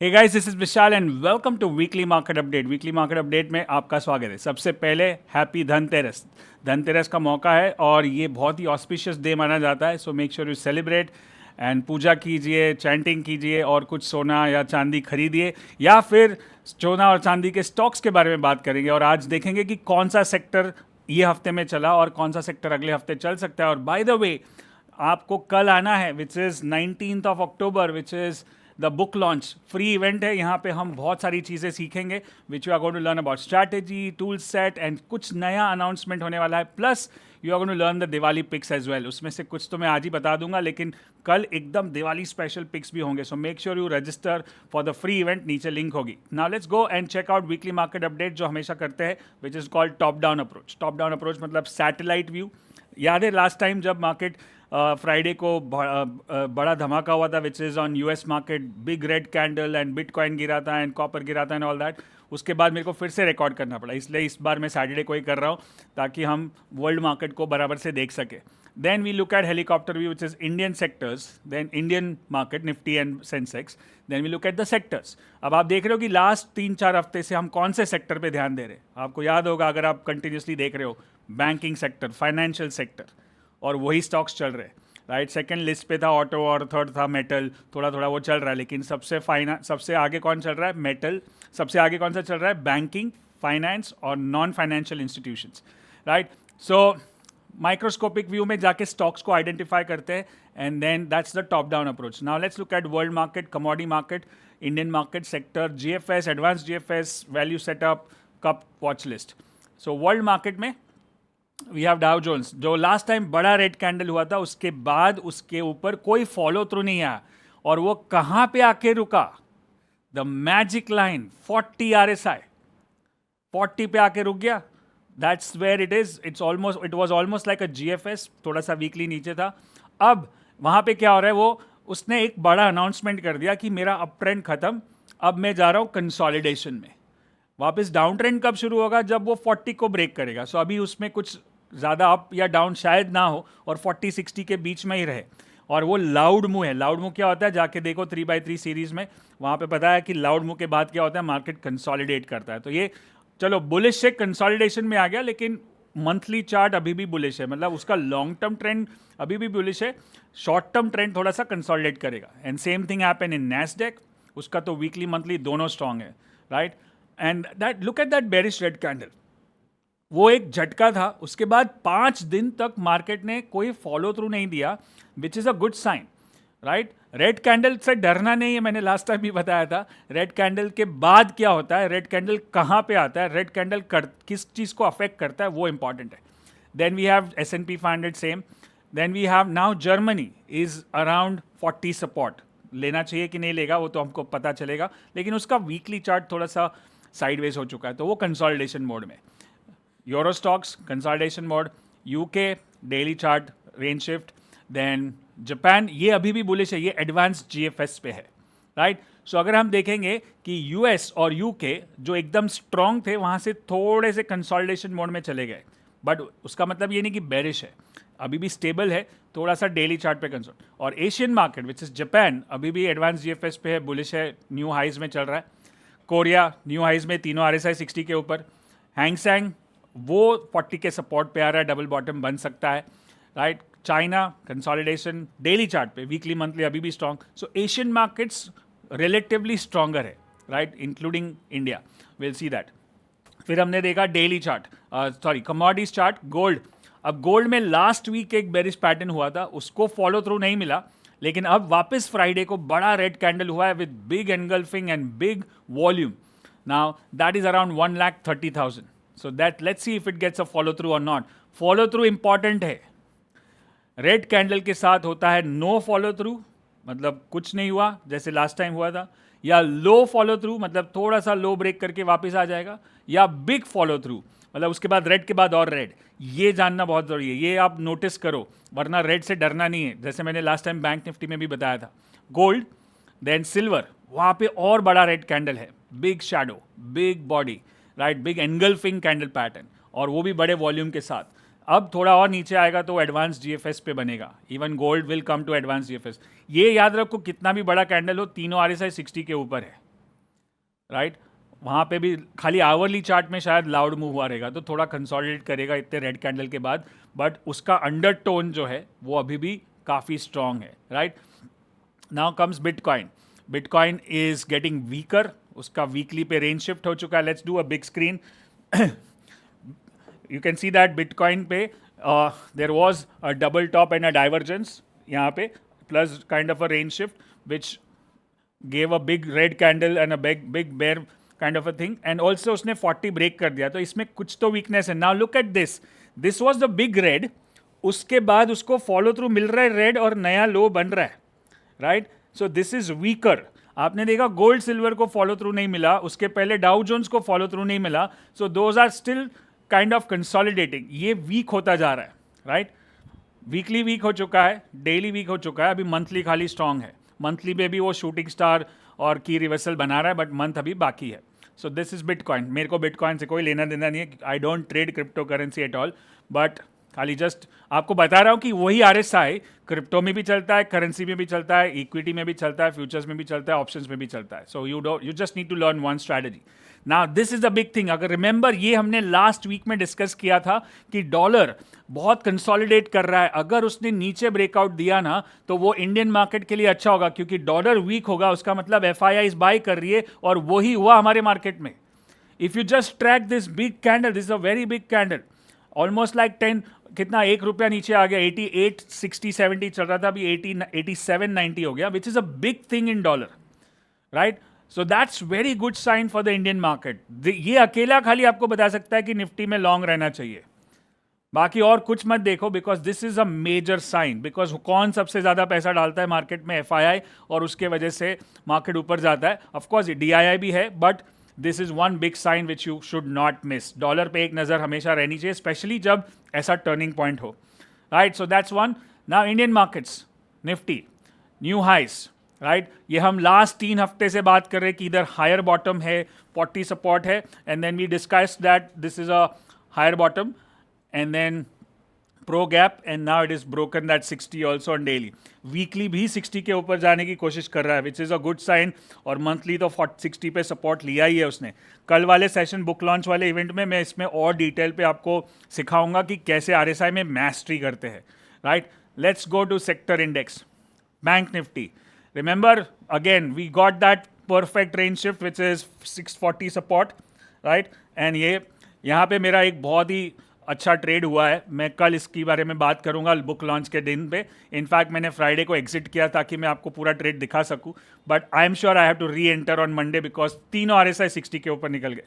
Hey guys, this is Vishal and welcome to weekly market update. Weekly market update में आपका स्वागत है। सबसे पहले हैप्पी धनतेरस। धनतेरस का मौका है और ये बहुत ही ऑस्पिशियस डे माना जाता है, so make sure you celebrate and पूजा कीजिए, चैंटिंग कीजिए और कुछ सोना या चांदी खरीदिए, या फिर सोना और चांदी के स्टॉक्स के बारे में बात करेंगे। और आज देखेंगे कि कौन सा सेक्टर ये हफ्ते में चला और कौन सा सेक्टर अगले हफ्ते चल सकता है। और बाय द वे, आपको कल आना है which is 19th of October, which is the book launch. Free event है, यहाँ पे हम बहुत सारी चीज़ें सीखेंगे which you are going to learn about strategy, tool set and कुछ नया अनाउंसमेंट होने वाला है। Plus you are going to learn the Diwali picks as well. उसमें से कुछ तो मैं आज ही बता दूंगा, लेकिन कल एकदम दिवाली स्पेशल पिक्स भी होंगे। So make sure you register for the free event, नीचे लिंक होगी। Now let's go and check out weekly market update जो हमेशा करते हैं, which is called top down approach. Top down approach मतलब सैटेलाइट व्यू। याद है लास्ट टाइम जब मार्केट फ्राइडे को बड़ा धमाका हुआ था, which is on US market, big red candle and bitcoin गिरा था एंड कॉपर गिरा था एंड ऑल दैट। उसके बाद मेरे को फिर से रिकॉर्ड करना पड़ा, इसलिए इस बार मैं सैटरडे को ही कर रहा हूँ ताकि हम वर्ल्ड मार्केट को बराबर से देख सके। Then we look at helicopter view, which is Indian sectors, then Indian market Nifty and Sensex, then we look at the sectors. अब आप देख रहे हो कि लास्ट 3-4 हफ्ते से हम कौन से सेक्टर पे ध्यान दे रहे हैं। आपको याद होगा अगर आप कंटिन्यूसली देख रहे हो, बैंकिंग सेक्टर, फाइनेंशियल सेक्टर, और वही स्टॉक्स चल रहे हैं, राइट। सेकंड लिस्ट पे था ऑटो और थर्ड था मेटल। थोड़ा थोड़ा वो चल रहा है, लेकिन सबसे आगे कौन चल रहा है? मेटल। सबसे आगे कौन सा चल रहा है? बैंकिंग, फाइनेंस और non financial institutions, right. So microscopic view में जाके स्टॉक्स को आइडेंटिफाई करते हैं and then that's the top down approach. Now let's look at world market, commodity market, Indian market sector, GFS, advance GFS, value setup, cup watch list. So world market में we have Dow Jones, जो last time बड़ा red candle हुआ था, उसके बाद उसके ऊपर कोई फॉलो थ्रू नहीं आया। और वो कहाँ पे आके रुका? द मैजिक लाइन 40 RSI, 40 पे आके रुक गया। That's where it is. It was almost like a GFS, थोड़ा सा वीकली नीचे था। अब वहाँ पे क्या हो रहा है, वो उसने एक बड़ा अनाउंसमेंट कर दिया कि मेरा अप ट्रेंड खत्म, अब मैं जा रहा हूँ कंसोलिडेशन में। वापस डाउन ट्रेंड कब शुरू होगा? जब वो 40 को ब्रेक करेगा। सो अभी उसमें कुछ ज़्यादा अप या डाउन शायद ना हो और 40-60 के बीच में ही रहे। और वो लाउड मूव है। लाउड मूव क्या होता है? जाके देखो 3x3 सीरीज में, वहाँ पे पता है कि लाउड मूव के बाद क्या होता है, मार्केट कंसोलिडेट करता है। तो ये चलो बुलिश से कंसोलिडेशन में आ गया, लेकिन मंथली चार्ट अभी भी बुलिश है, मतलब उसका लॉन्ग टर्म ट्रेंड अभी भी बुलिश है, शॉर्ट टर्म ट्रेंड थोड़ा सा कंसोलिडेट करेगा। And same thing happen in Nasdaq, उसका तो वीकली मंथली दोनों स्ट्रांग है, right. And that look at that bearish red candle, वो एक झटका था। उसके बाद 5 दिन तक मार्केट ने कोई फॉलो थ्रू नहीं दिया, which is a good sign, right. Red candle से डरना नहीं है, मैंने लास्ट टाइम भी बताया था। रेड कैंडल के बाद क्या होता है, रेड कैंडल कहाँ पे आता है, रेड कैंडल किस चीज़ को अफेक्ट करता है, वो इंपॉर्टेंट है। Then we have S&P 500 same. Then we have now Germany is around 40 support. लेना चाहिए कि नहीं लेगा वो तो हमको पता चलेगा, लेकिन उसका वीकली चार्ट थोड़ा सा साइडवेज हो चुका है, तो वो कंसोलिडेशन मोड में। Euro Stoxx consolidation mode, UK daily chart range shift, then Japan ये अभी भी बुलिश है, ये एडवांस जीएफएस पे है, राइट। सो अगर हम देखेंगे कि यूएस और यूके जो एकदम स्ट्रांग थे, वहाँ से थोड़े से कंसोलिडेशन मोड में चले गए, बट उसका मतलब ये नहीं कि बेरिश है, अभी भी स्टेबल है, थोड़ा सा डेली चार्ट पे कंसोल। और Asian market which is Japan अभी भी एडवांस जीएफएस पे है, बुलिश है, न्यू हाइज में चल रहा है। कोरिया न्यू हाइज में, तीनों RSI 60 के ऊपर। हैंगसेंग वो 40 के सपोर्ट पे आ रहा है, डबल बॉटम बन सकता है, right. China consolidation daily chart पे, वीकली मंथली अभी भी स्ट्रांग। सो एशियन मार्केट्स रिलेटिवली स्ट्रांगर है, right, including India, will see that. फिर हमने देखा daily chart, commodities chart, gold. अब गोल्ड में लास्ट वीक एक बेरिश पैटर्न हुआ था, उसको फॉलो थ्रू नहीं मिला, लेकिन अब वापस फ्राइडे को बड़ा रेड कैंडल हुआ है with big engulfing and big volume. Now that is around 1,30,000। So that let's see if it gets a follow through or not. Follow through important है। रेड कैंडल के साथ होता है नो फॉलो थ्रू, मतलब कुछ नहीं हुआ जैसे लास्ट टाइम हुआ था, या लो फॉलो थ्रू मतलब थोड़ा सा लो ब्रेक करके वापस आ जाएगा, या बिग फॉलो थ्रू मतलब उसके बाद रेड के बाद और रेड। ये जानना बहुत ज़रूरी है, ये आप नोटिस करो, वरना रेड से डरना नहीं है, जैसे मैंने लास्ट टाइम बैंक निफ्टी में भी बताया था। गोल्ड, देन सिल्वर, वहाँ पे और बड़ा रेड कैंडल है, big shadow, big body, right, big engulfing candle pattern, और वो भी बड़े वॉल्यूम के साथ। अब थोड़ा और नीचे आएगा तो एडवांस जीएफएस पे बनेगा, even gold will come to advance GFS. ये याद रखो, कितना भी बड़ा कैंडल हो, तीनों RSI 60 के ऊपर है, राइट। वहाँ पे भी खाली आवरली चार्ट में शायद लाउड मूव हुआ रहेगा, तो थोड़ा कंसोलिडेट करेगा इतने रेड कैंडल के बाद, बट उसका अंडरटोन जो है वो अभी भी काफ़ी स्ट्रांग है, right. Now comes bitcoin. Bitcoin is getting weaker, उसका वीकली पे रेंज शिफ्ट हो चुका है। Let's do a big screen. You can see that Bitcoin पे there was a double top and a divergence यहाँ पे, plus kind of a range shift which gave a big red candle and a big bear kind of a thing, and also उसने 40 break कर दिया, तो इसमें कुछ तो weakness है. Now look at this, this was the big red, उसके बाद उसको follow through मिल रहा है red और नया low बन रहा है, right? So this is weaker. आपने देखा गोल्ड सिल्वर को फॉलो थ्रू नहीं मिला, उसके पहले डाउ जोन्स को फॉलो थ्रू नहीं मिला, so those are still kind of consolidating. ये वीक होता जा रहा है, राइट. वीकली वीक हो चुका है, डेली वीक हो चुका है, अभी मंथली खाली स्ट्रांग है. मंथली में भी वो शूटिंग स्टार और की रिवर्सल बना रहा है, बट मंथ अभी बाकी है. So this is bitcoin. मेरे को बिटकॉइन से कोई लेना देना नहीं है, I don't trade crypto currency at all, but खाली जस्ट आपको बता रहा हूँ कि वही RSI क्रिप्टो में भी चलता है, करेंसी में भी चलता है, इक्विटी में भी चलता है, फ्यूचर्स में भी चलता है, ऑप्शंस में भी चलता है. So you just need to learn one strategy. Now this is the big thing. अगर रिमेंबर, ये हमने लास्ट वीक में डिस्कस किया था कि डॉलर बहुत कंसोलिडेट कर रहा है. अगर उसने नीचे ब्रेकआउट दिया ना, तो वो इंडियन मार्केट के लिए अच्छा होगा, क्योंकि डॉलर वीक होगा, उसका मतलब FII बाय कर रही है, और वही हुआ हमारे मार्केट में. If you just track this big candle, this is a very big candle, almost like 10 कितना, ₹1 नीचे आ गया. 88, 60, 70 चल रहा था, अभी 87, 90 हो गया, which is a big thing in dollar, right. So that's very good sign for the Indian market. ये अकेला खाली आपको बता सकता है कि निफ्टी में लॉन्ग रहना चाहिए, बाकी और कुछ मत देखो, because this is a major sign. Because कौन सबसे ज्यादा पैसा डालता है मार्केट में? FII, और उसके वजह से मार्केट ऊपर जाता है. ऑफकोर्स DII भी है, but this is one big sign which you should not miss. Dollar पे एक नज़र हमेशा रहनी चाहिए, स्पेशली जब ऐसा टर्निंग पॉइंट हो, right. So that's one. Now Indian markets, Nifty new highs, right. ये हम लास्ट 3 हफ्ते से बात कर रहे हैं कि इधर हायर बॉटम है, 40 सपोर्ट है, and then we discuss that this is a higher bottom and then pro gap, and now it is broken that 60 also on daily. Weekly भी 60 के ऊपर जाने की कोशिश कर रहा है, which is a good sign, और मंथली तो 60 पे सपोर्ट लिया ही है उसने. कल वाले सेशन, बुक लॉन्च वाले इवेंट में, मैं इसमें और डिटेल पे आपको सिखाऊंगा कि कैसे RSI में मैस्ट्री करते हैं, right. Let's go to sector index. Bank Nifty, remember again we got that perfect range shift which is 640 support, right. And ये यहाँ पे मेरा एक बहुत ही अच्छा ट्रेड हुआ है. मैं कल इसके बारे में बात करूंगा बुक लॉन्च के दिन पे. इनफैक्ट मैंने फ्राइडे को एग्जिट किया ताकि मैं आपको पूरा ट्रेड दिखा सकूं, but I am sure I have to reenter on Monday, because तीनों RSI 60 के ऊपर निकल गए.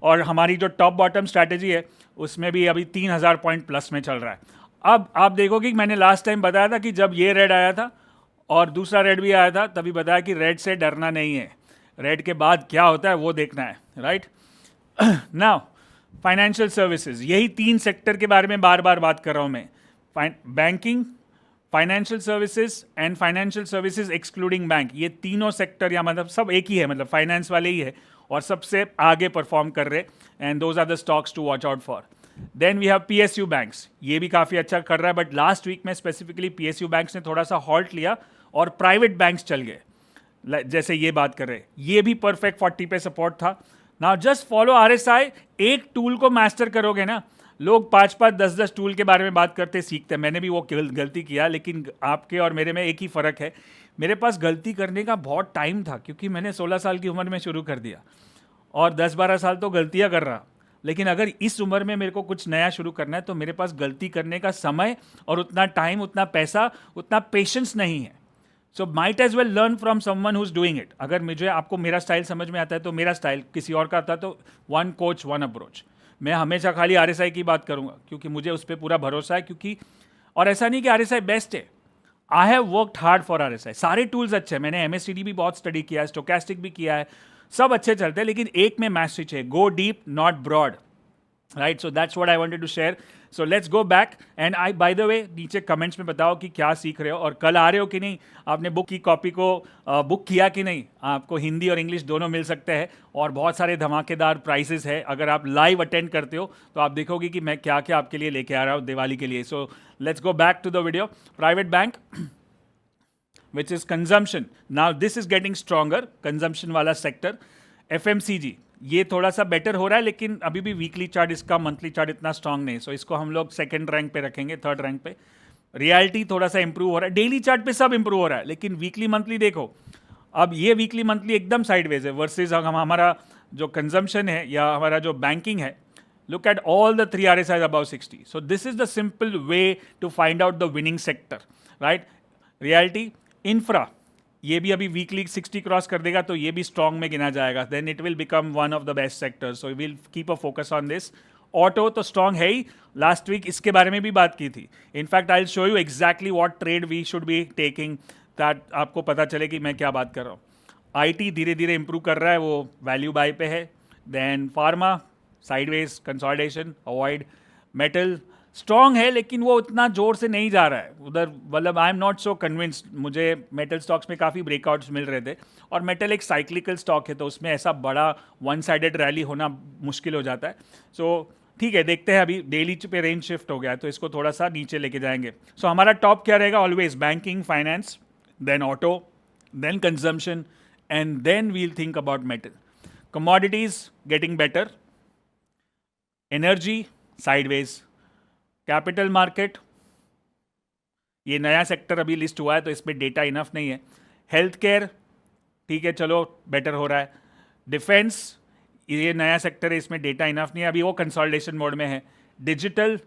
और हमारी जो टॉप बॉटम स्ट्रैटेजी है उसमें भी अभी 3000 पॉइंट प्लस में चल रहा है. अब आप देखोगे कि मैंने लास्ट टाइम बताया था कि जब ये रेड आया था और दूसरा रेड भी आया था, तभी बताया कि रेड से डरना नहीं है, रेड के बाद क्या होता है वो देखना है, राइट. नाउ फाइनेंशियल सर्विसेज, यही 3 सेक्टर के बारे में बार बार बात कर रहा हूं मैं. Banking, financial services and financial services excluding bank, ये तीनों सेक्टर या मतलब सब एक ही है, मतलब फाइनेंस वाले ही है, और सबसे आगे परफॉर्म कर रहे, and those are the stocks to watch out for. Then we have PSU banks, ये भी काफ़ी अच्छा कर रहा है, बट लास्ट वीक में स्पेसिफिकली PSU बैंक्स ने थोड़ा सा हॉल्ट लिया और प्राइवेट बैंक्स चल गए, जैसे ये बात कर रहे, ये भी परफेक्ट 40 पे सपोर्ट था. Now just follow RSI. एक टूल को मास्टर करोगे ना, लोग 5-5, 10-10 टूल के बारे में बात करते सीखते हैं. मैंने भी वो गलती किया, लेकिन आपके और मेरे में एक ही फ़र्क है, मेरे पास गलती करने का बहुत टाइम था, क्योंकि मैंने 16 साल की उम्र में शुरू कर दिया, और 10-12 साल तो गलतियाँ कर रहा. लेकिन अगर इस उम्र में मेरे को कुछ नया शुरू करना है, तो मेरे पास गलती करने का समय और उतना टाइम, उतना पैसा, उतना पेशेंस नहीं है. So might as well learn from someone who is doing it. अगर मुझे आपको मेरा स्टाइल समझ में आता है तो मेरा स्टाइल, किसी और का आता है तो वन कोच वन अप्रोच. मैं हमेशा खाली RSI की बात करूंगा, क्योंकि मुझे उस पर पूरा भरोसा है. क्योंकि और ऐसा नहीं कि RSI बेस्ट है, I have worked hard for RSI. सारे टूल्स अच्छे हैं, मैंने MACD भी बहुत स्टडी किया है, स्टोकेस्टिक भी किया है, सब अच्छे चलते हैं, लेकिन एक में मैस्ट्री चाहिए. Go deep not broad, right. So that's what I wanted to share. So let's go back, and I by the way नीचे कमेंट्स में बताओ कि क्या सीख रहे हो, और कल आ रहे हो कि नहीं, आपने बुक की कॉपी को बुक किया कि नहीं. आपको हिंदी और इंग्लिश दोनों मिल सकते हैं, और बहुत सारे धमाकेदार प्राइसेस है. अगर आप लाइव अटेंड करते हो तो आप देखोगे कि मैं क्या क्या आपके लिए लेके आ रहा हूँ दिवाली के लिए. So let's go back to the video. Private bank, which is consumption. Now this is getting stronger, consumption वाला sector. FMCG ये थोड़ा सा बेटर हो रहा है, लेकिन अभी भी वीकली चार्ट इसका, मंथली चार्ट इतना स्ट्रांग नहीं, सो इसको हम लोग सेकंड रैंक पे रखेंगे, थर्ड रैंक पे। रियलिटी थोड़ा सा इंप्रूव हो रहा है, डेली चार्ट पे सब इंप्रूव हो रहा है, लेकिन वीकली मंथली देखो, अब ये वीकली मंथली एकदम साइडवेज है वर्सेज हम हमारा जो कंजम्पशन है या हमारा जो बैंकिंग है। Look at all the three RSIs above 60. So this is the simple way to find out the winning sector, right? Reality, infra, ये भी अभी वीकली 60 क्रॉस कर देगा तो ये भी स्ट्रॉन्ग में गिना जाएगा, then it will become one of the best sectors, so will keep a focus on this. Auto तो स्ट्रॉन्ग है ही, लास्ट वीक इसके बारे में भी बात की थी। In fact I will show you exactly what trade we should be taking, that आपको पता चले कि मैं क्या बात कर रहा हूँ। आईटी धीरे धीरे इंप्रूव कर रहा है, वो वैल्यू बाय पे है। Then pharma sideways consolidation avoid. Metal strong है लेकिन वो उतना जोर से नहीं जा रहा है उधर, मतलब I am not so convinced. मुझे मेटल स्टॉक्स में काफ़ी ब्रेकआउट्स मिल रहे थे, और मेटल एक साइक्लिकल स्टॉक है तो उसमें ऐसा बड़ा वन साइडेड रैली होना मुश्किल हो जाता है। सो ठीक है, देखते हैं, अभी डेली पे रेंज शिफ्ट हो गया है तो इसको थोड़ा सा नीचे लेके जाएंगे। सो हमारा टॉप क्या रहेगा? Always banking, finance, then auto, then consumption, and then we'll think about metal. Commodities getting better, energy sideways, capital market ये नया सेक्टर अभी लिस्ट हुआ है तो इसमें डेटा इनफ नहीं है। हेल्थ केयर ठीक है, चलो बेटर हो रहा है। डिफेंस ये नया सेक्टर है, इसमें डेटा इनफ नहीं है, अभी वो कंसोलिडेशन मोड में है। डिजिटल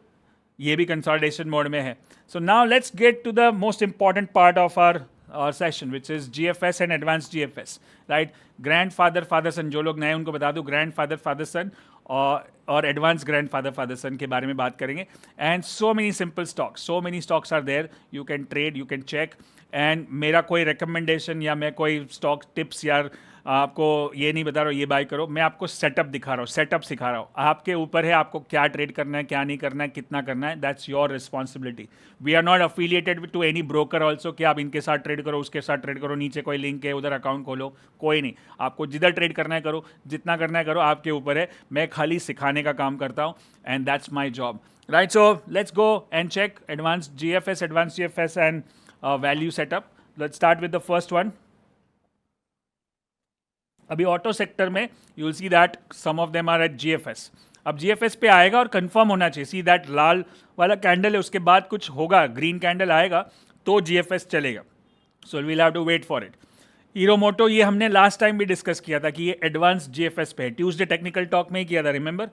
ये भी कंसोलिडेशन मोड में है। So now let's get to the most important part of our session, which is GFS and advance GFS, right? Grandfather father son, जो लोग नए उनको बता दूं, ग्रैंड फादर फादर सन और advance grandfather father son के बारे में बात करेंगे। And so many simple stocks, so many stocks are there, you can trade, you can check. And मेरा कोई रिकमेंडेशन या मैं कोई स्टॉक टिप्स या आपको ये नहीं बता रहा हूँ ये बाय करो, मैं आपको सेटअप दिखा रहा हूँ, सेटअप सिखा रहा हूँ। आपके ऊपर है आपको क्या ट्रेड करना है, क्या नहीं करना है, कितना करना है, that's your responsibility. We are not affiliated to any broker also कि आप इनके साथ ट्रेड करो, उसके साथ ट्रेड करो, नीचे कोई लिंक है उधर अकाउंट खोलो, कोई नहीं। आपको जिधर ट्रेड करना है करो, जितना करना है करो, आपके ऊपर है। मैं खाली सिखाने का काम करता हूँ, and that's my job, right? So let's go and check advance GFS and value setup. Let's start with the first one. अभी ऑटो सेक्टर में you will see that some of them are at GFS। अब GFS पे आएगा और confirm होना चाहिए, see that लाल वाला candle है, उसके बाद कुछ होगा, ग्रीन कैंडल आएगा तो GFS चलेगा। So we'll have to wait for it. Hero Moto ये हमने लास्ट टाइम भी डिस्कस किया था कि ये एडवांस GFS पे है, ट्यूसडे टेक्निकल टॉक में ही किया था, रिमेंबर?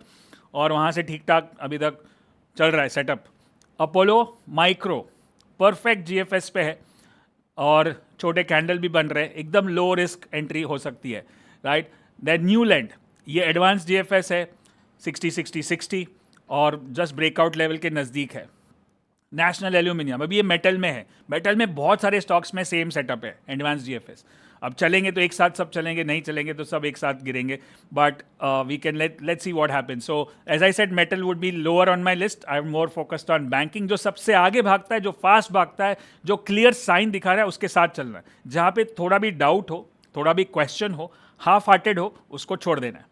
और वहाँ से ठीक ठाक अभी तक चल रहा है setup. Apollo micro perfect GFS पे है और छोटे कैंडल भी बन रहे हैं, एकदम लो रिस्क एंट्री हो सकती है, राइट? देन न्यूलैंड ये एडवांस GFS है, 60-60-60 और जस्ट ब्रेकआउट लेवल के नज़दीक है। नेशनल एल्यूमिनियम अभी ये मेटल में है, मेटल में बहुत सारे स्टॉक्स में सेम सेटअप है एडवांस GFS। अब चलेंगे तो एक साथ सब चलेंगे, नहीं चलेंगे तो सब एक साथ गिरेंगे, but we can let's see what happens. So as I said metal would be lower on my list, I am more focused on banking, जो सबसे आगे भागता है, जो फास्ट भागता है, जो क्लियर साइन दिखा रहा है, उसके साथ चलना है। जहाँ पे थोड़ा भी डाउट हो, थोड़ा भी क्वेश्चन हो, हाफ हार्टेड हो, उसको छोड़ देना है।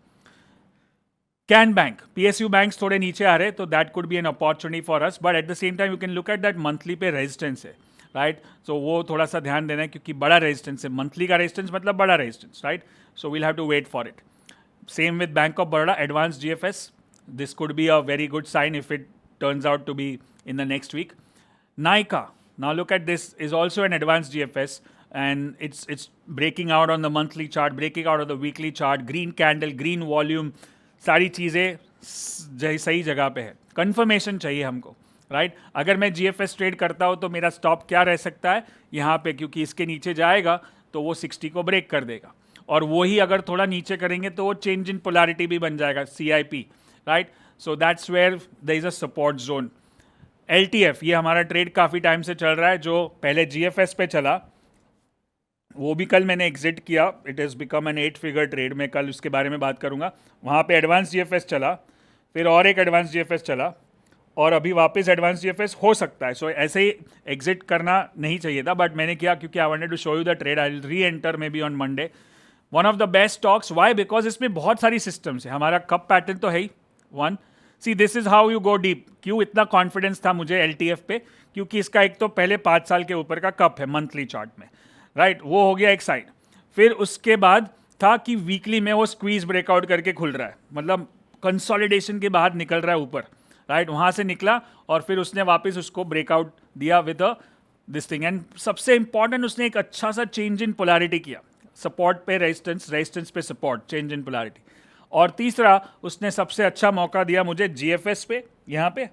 कैन बैंक, PSU बैंक्स थोड़े नीचे आ रहे तो that could be an opportunity for us, but at the same time you can look at that monthly पे रेजिस्टेंस है, राइट? सो वो थोड़ा सा ध्यान देना है क्योंकि बड़ा रेजिस्टेंस है, मंथली का रेजिस्टेंस मतलब बड़ा resistance, right? So we'll have to wait for it. Same with Bank of Baroda advance GFS, this could be a very good sign if it turns out to be in the next week. Nykaa, now look at this, is also an advanced GFS and it's breaking out on the monthly chart, breaking out of the weekly chart, green candle, green volume, सारी चीज़ें सही जगह पे है। Confirmation चाहिए हमको, right? अगर मैं GFS ट्रेड करता हूँ तो मेरा स्टॉप क्या रह सकता है यहाँ पे, क्योंकि इसके नीचे जाएगा तो वो 60 को ब्रेक कर देगा, और वही अगर थोड़ा नीचे करेंगे तो वो चेंज इन पोलैरिटी भी बन जाएगा, CIP, right? So that's where there is a support zone. LTF ये हमारा ट्रेड काफ़ी टाइम से चल रहा है, जो पहले GFS पे चला वो भी कल मैंने एग्जिट किया, it is become an 8 figure trade, मैं कल उसके बारे में बात करूंगा। वहाँ पे एडवांस GFS चला, फिर और एक एडवांस GFS चला, और अभी वापस एडवांस GFS हो सकता है। सो ऐसे ही एग्जिट करना नहीं चाहिए था, बट मैंने किया क्योंकि I wanted to show you the trade. I will reenter maybe on Monday. One of the best stocks, why? Because इसमें बहुत सारी सिस्टम्स है, हमारा कप पैटर्न तो है ही one. See this is how you go deep. क्यों इतना कॉन्फिडेंस था मुझे LTF पे? क्योंकि इसका एक तो पहले 5 साल के ऊपर का कप है मंथली चार्ट में, राइट? वो हो गया एक साइड। फिर उसके बाद था कि वीकली में वो स्क्वीज ब्रेकआउट करके खुल रहा है, मतलब कंसोलिडेशन के बाद निकल रहा है ऊपर, राइट? वहाँ से निकला और फिर उसने वापस उसको ब्रेकआउट दिया with a this thing. And सबसे इंपॉर्टेंट, उसने एक अच्छा सा चेंज इन पोलैरिटी किया, सपोर्ट पे रेजिस्टेंस, रेजिस्टेंस पे सपोर्ट, चेंज इन पोलैरिटी। और तीसरा, उसने सबसे अच्छा मौका दिया मुझे जीएफएस पे, यहाँ पे,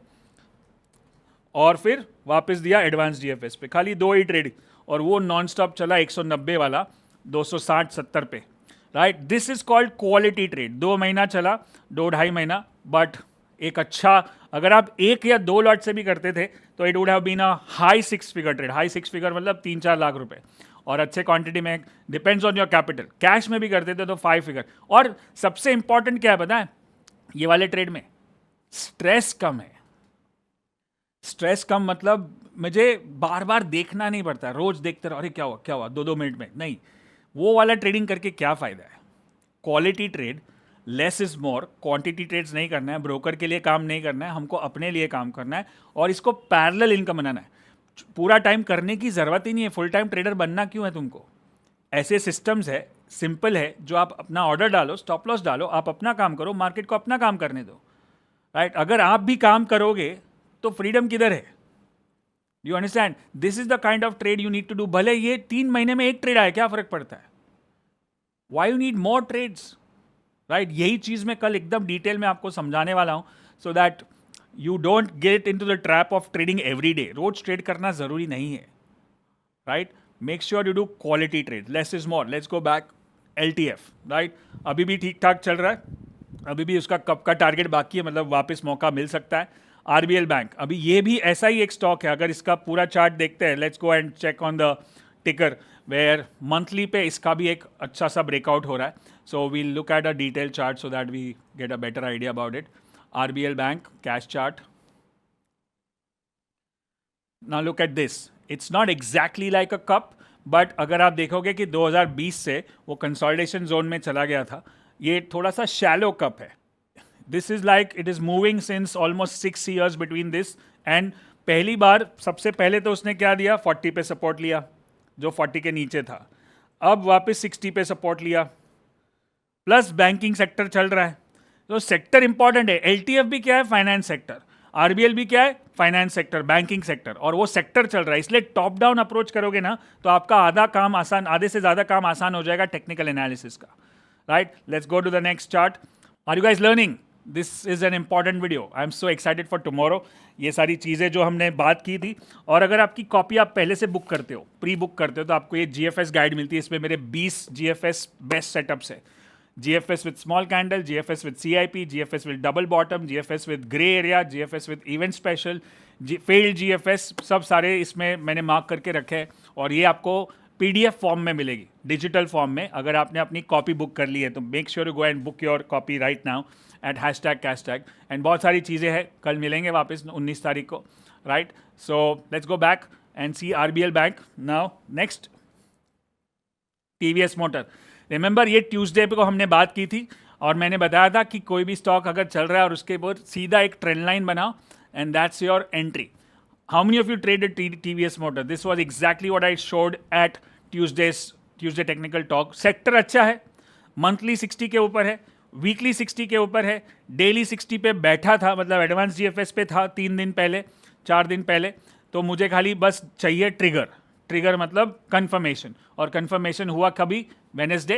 और फिर वापस दिया एडवांस जीएफएस पे। खाली 2 ही ट्रेड, और वो नॉन स्टॉप चला 190 वाला 260-70 पे, right? This is called quality trade. 2 महीना चला, 2-2.5 महीना, बट एक अच्छा, अगर आप 1 या 2 लॉट से भी करते थे तो it would have been a high 6 figure trade. High 6 figure मतलब 3-4 लाख रुपए, और अच्छे क्वांटिटी में, depends on your capital. Cash में भी करते थे तो 5 फिगर। और सबसे इंपॉर्टेंट क्या है पता है, ये वाले ट्रेड में स्ट्रेस कम है। स्ट्रेस कम मतलब मुझे बार बार देखना नहीं पड़ता, रोज देखते रहो, अरे क्या हुआ क्या हुआ, 2-2 मिनट में नहीं। वो वाला ट्रेडिंग करके क्या फायदा है? Quality trade, less is more. Quantity trades नहीं करना है, ब्रोकर के लिए काम नहीं करना है, हमको अपने लिए काम करना है, और इसको पैरेलल इनकम बनाना है। पूरा टाइम करने की जरूरत ही नहीं है, फुल टाइम ट्रेडर बनना क्यों है तुमको? ऐसे सिस्टम्स है, सिंपल है, जो आप अपना ऑर्डर डालो, स्टॉप लॉस डालो, आप अपना काम करो, मार्केट को अपना काम करने दो, राइट? अगर आप भी काम करोगे तो फ्रीडम किधर है? You understand? This is the kind of trade you need to do. भले ये 3 महीने में एक ट्रेड आए, क्या फर्क पड़ता है? Why you need more trades, right? यही चीज मैं कल एकदम डिटेल में आपको समझाने वाला हूं, so that you don't get into the trap of trading every day. रोज ट्रेड करना जरूरी नहीं है, right? Make sure you do quality trade, less is more. Let's go back LTF, right? अभी भी ठीक ठाक चल रहा है, अभी भी उसका कब का टारगेट बाकी है, मतलब वापस मौका मिल सकता है। आरबीएल बैंक, अभी ये भी ऐसा ही एक स्टॉक है। अगर इसका पूरा चार्ट देखते हैं, let's go and check on the ticker, where monthly पे इसका भी एक अच्छा सा ब्रेकआउट हो रहा है। So we'll look at a detail chart so that we get a better idea about it. RBL bank cash chart, now look at this, it's not exactly like a cup, but अगर आप देखोगे कि 2020 से वो consolidation zone में चला गया था, ये थोड़ा सा शैलो कप है। This is like it is moving since almost 6 years between this and पहली बार, सबसे पहले तो उसने क्या दिया, 40 पे सपोर्ट लिया, जो 40 के नीचे था। अब वापस 60 पे सपोर्ट लिया, प्लस बैंकिंग सेक्टर चल रहा है, तो सेक्टर इंपॉर्टेंट है। एलटीएफ भी क्या है? Finance sector. आरबीएल भी क्या है? फाइनेंस सेक्टर, बैंकिंग सेक्टर, और वो सेक्टर चल रहा है। इसलिए टॉप डाउन अप्रोच करोगे ना तो आपका आधा काम आसान, आधे से ज्यादा काम आसान हो जाएगा टेक्निकल एनालिसिस का, right? Let's go to the next chart. Are you guys learning? This is an important video, I am so excited for tomorrow. ये सारी चीज़ें जो हमने बात की थी, और अगर आपकी कॉपी आप पहले से बुक करते हो, प्री बुक करते हो, तो आपको ये जीएफएस गाइड मिलती है। इसमें मेरे 20 जीएफएस बेस्ट सेटअप्स है। GFS with small candle, GFS with CIP, GFS with double bottom, GFS with gray area, GFS with event special, failed GFS, सब सारे इसमें मैंने मार्क करके रखे हैं, और ये आपको PDF फॉर्म में मिलेगी, डिजिटल फॉर्म में। अगर आपने अपनी कॉपी बुक कर ली है तो make sure you go and book your copy right now at ##। And बहुत सारी चीज़ें हैं, कल मिलेंगे वापस 19 तारीख को, right? So let's go back and see RBL bank now. Next, TVS motor. Remember, ये ट्यूसडे पे को हमने बात की थी, और मैंने बताया था कि कोई भी स्टॉक अगर चल रहा है और उसके ऊपर सीधा एक ट्रेंड लाइन बनाओ, and that's your entry. How many of you traded TVS motor? This was exactly what I showed at Tuesday technical talk. Sector अच्छा है, मंथली 60 के ऊपर है, वीकली 60 के ऊपर है, डेली 60 पे बैठा था, मतलब एडवांस जीएफएस पे था 3 दिन पहले, 4 दिन पहले। तो मुझे खाली बस चाहिए ट्रिगर। ट्रिगर मतलब कंफर्मेशन, और कंफर्मेशन हुआ कभी? वेनेसडे,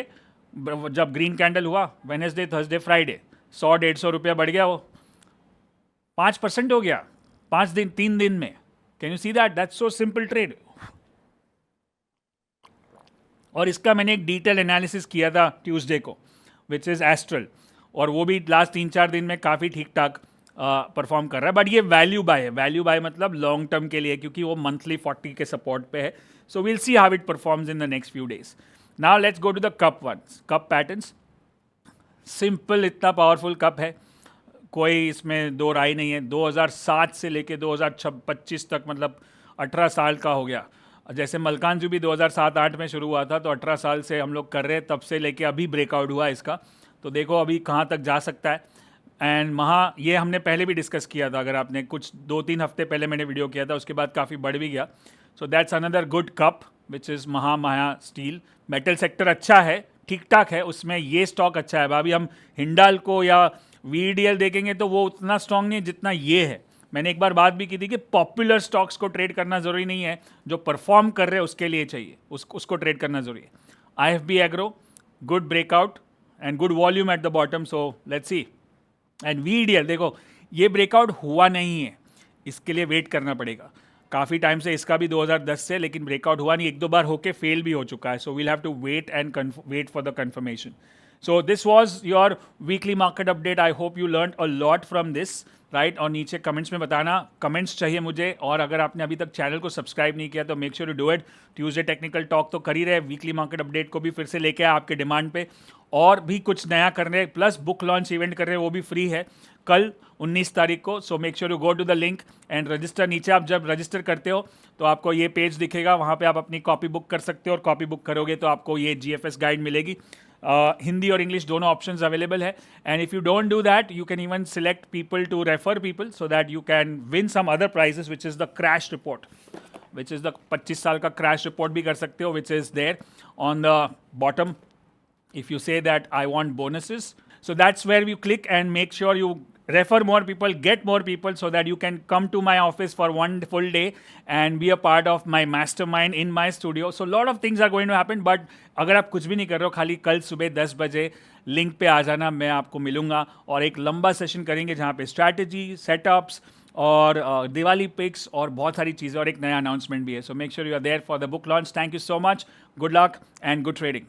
जब ग्रीन कैंडल हुआ, वेनेसडे, थर्सडे, फ्राइडे, 100-150 रुपया बढ़ गया, वो 5% हो गया 3 दिन में। Can you see that? That's so simple trade. और इसका मैंने एक डिटेल एनालिसिस किया था ट्यूसडे को, विच इज एस्ट्रल, और वो भी लास्ट 3-4 दिन में काफ़ी ठीक ठाक परफॉर्म कर रहा है। बट ये वैल्यू बाय है, वैल्यू बाय मतलब लॉन्ग टर्म के लिए, क्योंकि वो मंथली 40 के सपोर्ट पे है। So will see how it performs in the next few days. Now let's go to the cup ones, cup patterns. Simple, इतना पावरफुल कप है, कोई इसमें दो राय नहीं है। 2007 से लेके 2025 तक, मतलब 18 साल का हो गया। जैसे मलकानजू भी 2007-8 में शुरू हुआ था, तो 18 साल से हम लोग कर रहे हैं, तब से लेके अभी ब्रेकआउट हुआ इसका। तो देखो अभी कहाँ तक जा सकता है। एंड ये हमने पहले भी डिस्कस किया था, अगर आपने कुछ 2-3 हफ्ते पहले मैंने वीडियो किया था, उसके बाद काफ़ी बढ़ भी गया। So that's another good cup which is Maya steel. Metal sector अच्छा है, ठीक ठाक है, उसमें ये स्टॉक अच्छा है। अभी हम हिंडाल्को या वीडीएल देखेंगे तो वो उतना स्ट्रांग नहीं है जितना ये है। मैंने एक बार बात भी की थी कि पॉपुलर स्टॉक्स को ट्रेड करना जरूरी नहीं है, जो परफॉर्म कर रहे हैं उसके लिए चाहिए, उसको ट्रेड करना जरूरी है। IFB agro, good breakout and good volume at the bottom, so let's see. And VDL देखो, ये ब्रेकआउट हुआ नहीं है, इसके लिए वेट करना पड़ेगा। काफ़ी टाइम से इसका भी 2010 से, लेकिन ब्रेकआउट हुआ नहीं, एक दो बार होके फेल भी हो चुका है। So we'll have to wait and wait for the confirmation. So this was your weekly market update. I hope you learn a lot from this, right. और नीचे कमेंट्स में बताना, कमेंट्स चाहिए मुझे। और अगर आपने अभी तक चैनल को सब्सक्राइब नहीं किया तो make sure you do it. Tuesday technical talk तो कर ही रहे, वीकली मार्केट अपडेट को भी फिर से लेके आए आपके डिमांड पे, और भी कुछ नया कर रहे हैं, प्लस बुक लॉन्च इवेंट कर रहे हैं, वो भी फ्री है कल 19 तारीख को। So make sure you go to the link and register. नीचे आप जब रजिस्टर करते हो तो आपको ये पेज दिखेगा, वहाँ पे आप अपनी कॉपी बुक कर सकते हो, और कॉपी बुक करोगे तो आपको ये GFS गाइड मिलेगी। हिंदी और इंग्लिश दोनों ऑप्शंस अवेलेबल है। And if you don't do that, you can even select people to refer people, so that you can win some other prizes, which is the crash report, which is the 25 साल का crash report भी कर सकते हो, which is there on the bottom if you say that I want bonuses. So that's where you click and make sure you refer more people, get more people, so that you can come to my office for one full day and be a part of my mastermind in my studio. So lot of things are going to happen, but अगर आप कुछ भी नहीं कर रहे हो, खाली कल सुबह 10 बजे लिंक पे आ जाना, मैं आपको मिलूंगा और एक लंबा सेशन करेंगे जहाँ पे स्ट्रैटेजी, सेटअप्स और दिवाली पिक्स और बहुत सारी चीज़ें, और एक नया अनाउंसमेंट भी है। So make sure you are there for the book launch. Thank you so much, good luck and good trading.